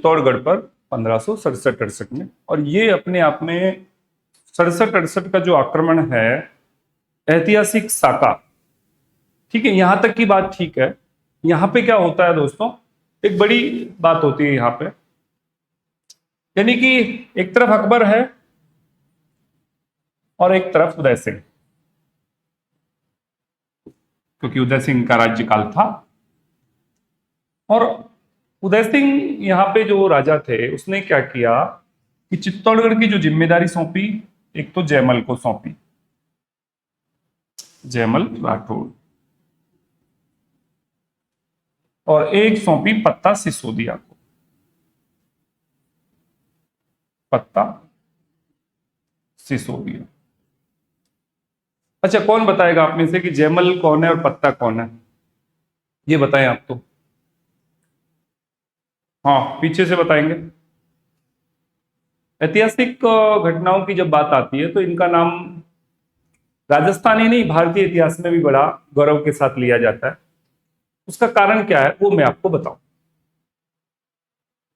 चित्तौड़गढ़ पर 1567-68 में। और ये अपने आप में 67-68 का जो आक्रमण है, ऐतिहासिक साका, ठीक है, यहां तक की बात ठीक है। यहां पे क्या होता है दोस्तों, एक बड़ी बात होती है यहां पे, यानी कि एक तरफ अकबर है और एक तरफ उदय सिंह, क्योंकि उदय सिंह का राज्यकाल था। और उदय सिंह यहाँ पे जो राजा थे, उसने क्या किया कि चित्तौड़गढ़ की जो जिम्मेदारी सौंपी, एक तो जयमल को सौंपी, जयमल राठौड़, और एक सौंपी पत्ता सिसोदिया को, पत्ता सिसोदिया। अच्छा, कौन बताएगा आप में से कि जयमल कौन है और पत्ता कौन है? ये बताएं आप तो। हाँ, पीछे से बताएंगे। ऐतिहासिक घटनाओं की जब बात आती है तो इनका नाम राजस्थान ही नहीं, भारतीय इतिहास में भी बड़ा गौरव के साथ लिया जाता है। उसका कारण क्या है वो मैं आपको बताऊं।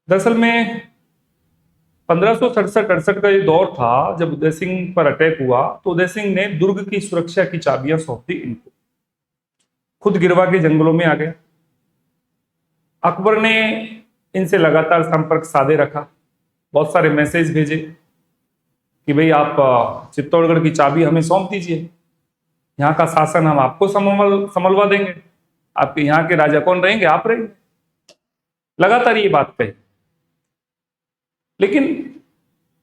दरअसल में 1567-68 का ये दौर था जब उदय सिंह पर अटैक हुआ, तो उदय सिंह ने दुर्ग की सुरक्षा की चाबियां सौंप दी इनको, खुद गिरवा के जंगलों में आ गया। अकबर ने इनसे लगातार संपर्क साधे रखा, बहुत सारे मैसेज भेजे कि भाई आप चित्तौड़गढ़ की चाबी हमें सौंप दीजिए, यहाँ का शासन हम आपको संभलवा देंगे, आपके यहाँ के राजा कौन रहेंगे, आप रहेंगे। लगातार ये बात कही। लेकिन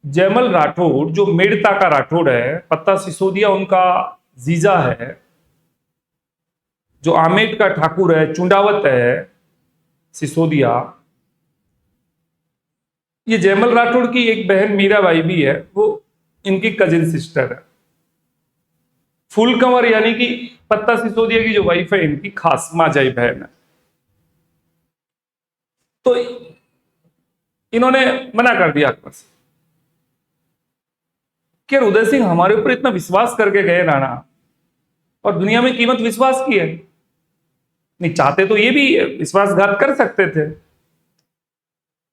जयमल राठौड़ जो मेड़ता का राठौड़ है, पत्ता सिसोदिया उनका जीजा है, जो आमेट का ठाकुर है, चुंडावत है सिसोदिया, ये जयमल राठौड़ की एक बहन मीराबाई भी है, वो इनकी कजिन सिस्टर है। फूलकंवर यानी कि पत्ता सिसोदिया की जो वाइफ है, इनकी खास माजाई बहन है। तो इन्होंने मना कर दिया अकबर से कि उदय सिंह हमारे ऊपर इतना विश्वास करके गए राणा, और दुनिया में कीमत विश्वास की है, नहीं चाहते तो ये भी विश्वासघात कर सकते थे,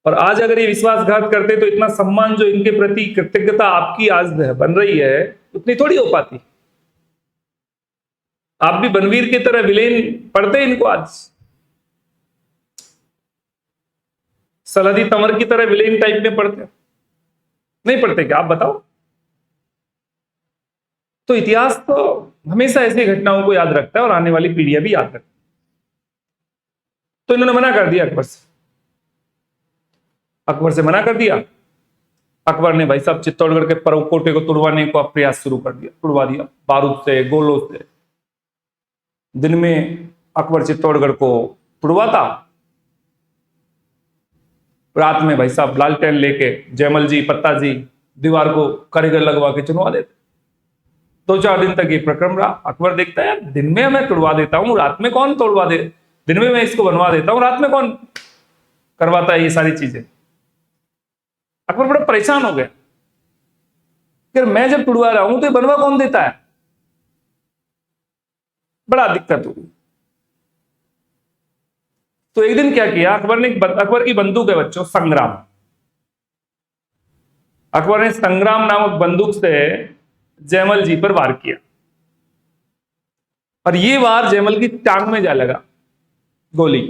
और आज अगर ये विश्वासघात करते तो इतना सम्मान जो इनके प्रति कृतज्ञता आपकी आज बन रही है, उतनी थोड़ी हो पाती। आप भी बनवीर की तरह विलेन पढ़ते इनको आज, सलादी तंवर की तरह विलेन टाइप में पढ़ते, नहीं पढ़ते क्या आप बताओ? तो इतिहास तो हमेशा ऐसी घटनाओं को याद रखता है और आने वाली पीढ़ियां भी याद रखती। तो इन्होंने मना कर दिया अकबर से मना कर दिया। अकबर ने भाई साहब चित्तौड़गढ़ के परकोटे को तुड़वाने का प्रयास शुरू कर दिया, तुड़वा दिया बारूद से, गोलों से। दिन में अकबर चित्तौड़गढ़ को तुड़वाता, रात में भाई साहब लालटेन लेके जयमल जी, पत्ता जी दीवार को कारीगर लगवा के चुनवा देते। 2-4 दिन तक ये प्रक्रम रहा। अकबर देखता है यार, दिन में मैं तुड़वा देता हूं, रात में कौन तोड़वा दे, दिन में मैं इसको बनवा देता हूं, रात में कौन करवाता है ये सारी चीजें। अकबर बड़ा परेशान हो गया कि मैं जब तुड़वा रहा हूं तो ये बनवा कौन देता है, बड़ा दिक्कत हुई। तो एक दिन क्या किया अकबर ने, अकबर की बंदूक है बच्चों, संग्राम। अकबर ने संग्राम नामक बंदूक से जयमल जी पर वार किया, और ये वार जयमल की टांग में जा लगा, गोली,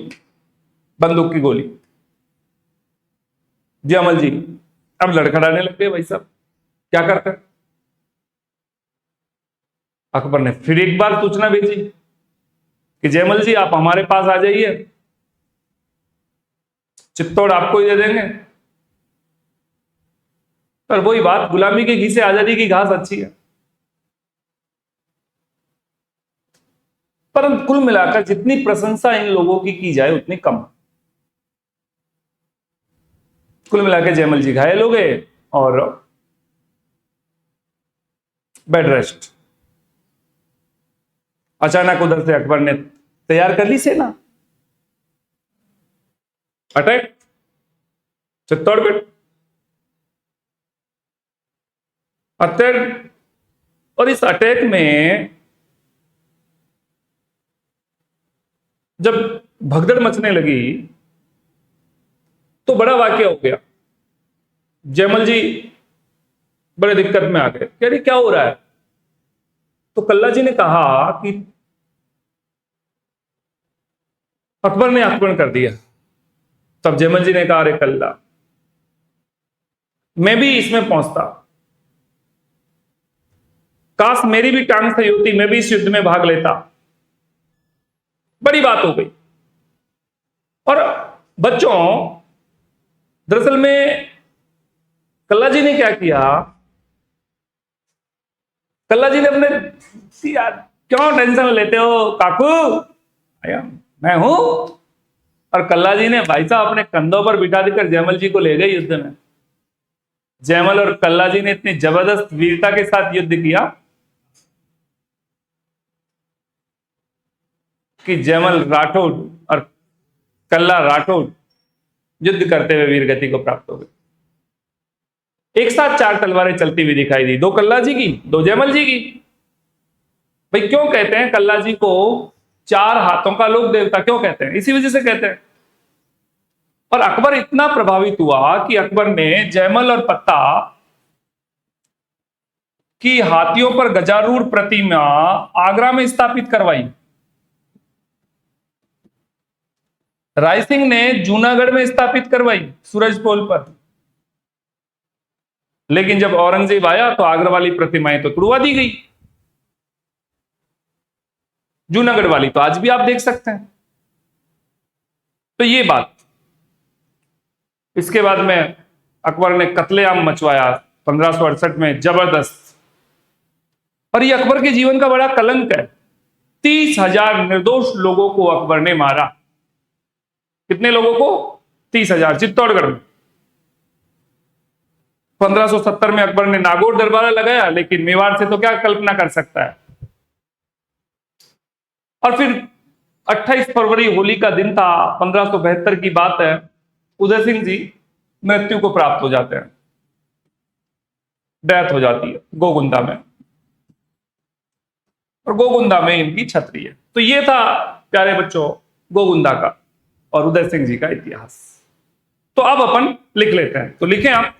बंदूक की गोली। जयमल जी अब लड़खड़ाने लग गए, भाई साहब क्या करते। अकबर ने फिर एक बार सूचना भेजी कि जयमल जी आप हमारे पास आ जाइए, चित्तौड़ आपको ही दे देंगे। पर वही बात, गुलामी के घी से आजादी की घास अच्छी है। परंतु कुल मिलाकर जितनी प्रशंसा इन लोगों की जाए उतनी कम। कुल मिलाकर जयमल जी घायल हो गए और बेड रेस्ट। अचानक उधर से अकबर ने तैयार कर ली सेना, अटैक चित्तौड़गढ़। अटैक, और इस अटैक में जब भगदड़ मचने लगी तो बड़ा वाक्य हो गया। जयमल जी बड़े दिक्कत में आ गए, कह रही क्या हो रहा है। तो कल्ला जी ने कहा कि अकबर ने आक्रमण कर दिया। तब जयमल जी ने कहा, अरे कल्ला, मैं भी इसमें पहुंचता, काश मेरी भी टांग सही होती, मैं भी इस युद्ध में भाग लेता। बड़ी बात हो गई। और बच्चों, दरअसल में कल्ला जी ने क्या किया, कल्ला जी ने अपने, यार क्यों टेंशन लेते हो काकू, आया मैं हूं। और कल्ला जी ने भाई साहब अपने कंधों पर बिठा देकर जयमल जी को ले गए युद्ध में। जयमल और कल्ला जी ने इतनी जबरदस्त वीरता के साथ युद्ध किया कि जयमल राठौड़ और कल्ला राठौड़ युद्ध करते हुए वीरगति को प्राप्त हो गए। एक साथ 4 तलवारें चलती हुई दिखाई दी, 2 कल्ला जी की, 2 जयमल जी की। भाई क्यों कहते हैं कल्ला जी को 4 हाथों का लोक देवता, क्यों कहते हैं? इसी वजह से कहते हैं। और अकबर इतना प्रभावित हुआ कि अकबर ने जयमल और पत्ता की हाथियों पर गजारूढ़ प्रतिमा आगरा में स्थापित करवाई। राय सिंह ने जूनागढ़ में स्थापित करवाई, सूरज पोल पर। लेकिन जब औरंगजेब आया तो आगरा वाली प्रतिमाएं तो तुड़वा दी गई। जूनागढ़ वाली तो आज भी आप देख सकते हैं। तो ये बात, इसके बाद में अकबर ने कत्लेआम मचवाया 1568 में, जबरदस्त। और ये अकबर के जीवन का बड़ा कलंक है। 30,000 निर्दोष लोगों को अकबर ने मारा। कितने लोगों को? 30,000, चित्तौड़गढ़ में। 1570 में अकबर ने नागौर दरबार लगाया, लेकिन मेवाड़ से तो क्या कल्पना कर सकता है। और फिर 28 फरवरी होली का दिन था, 1572 की बात है, उदय सिंह जी मृत्यु को प्राप्त हो जाते हैं, डेथ हो जाती है गोगुंदा में। और गोगुंदा में इनकी छतरी है। तो ये था प्यारे बच्चों गोगुंदा का और उदय सिंह जी का इतिहास। तो अब अपन लिख लेते हैं, तो लिखें आप।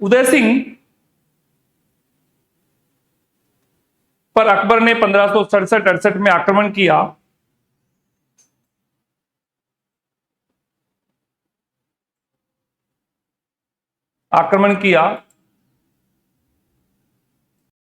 उदय सिंह पर अकबर ने 1567-68 में आक्रमण किया। आक्रमण किया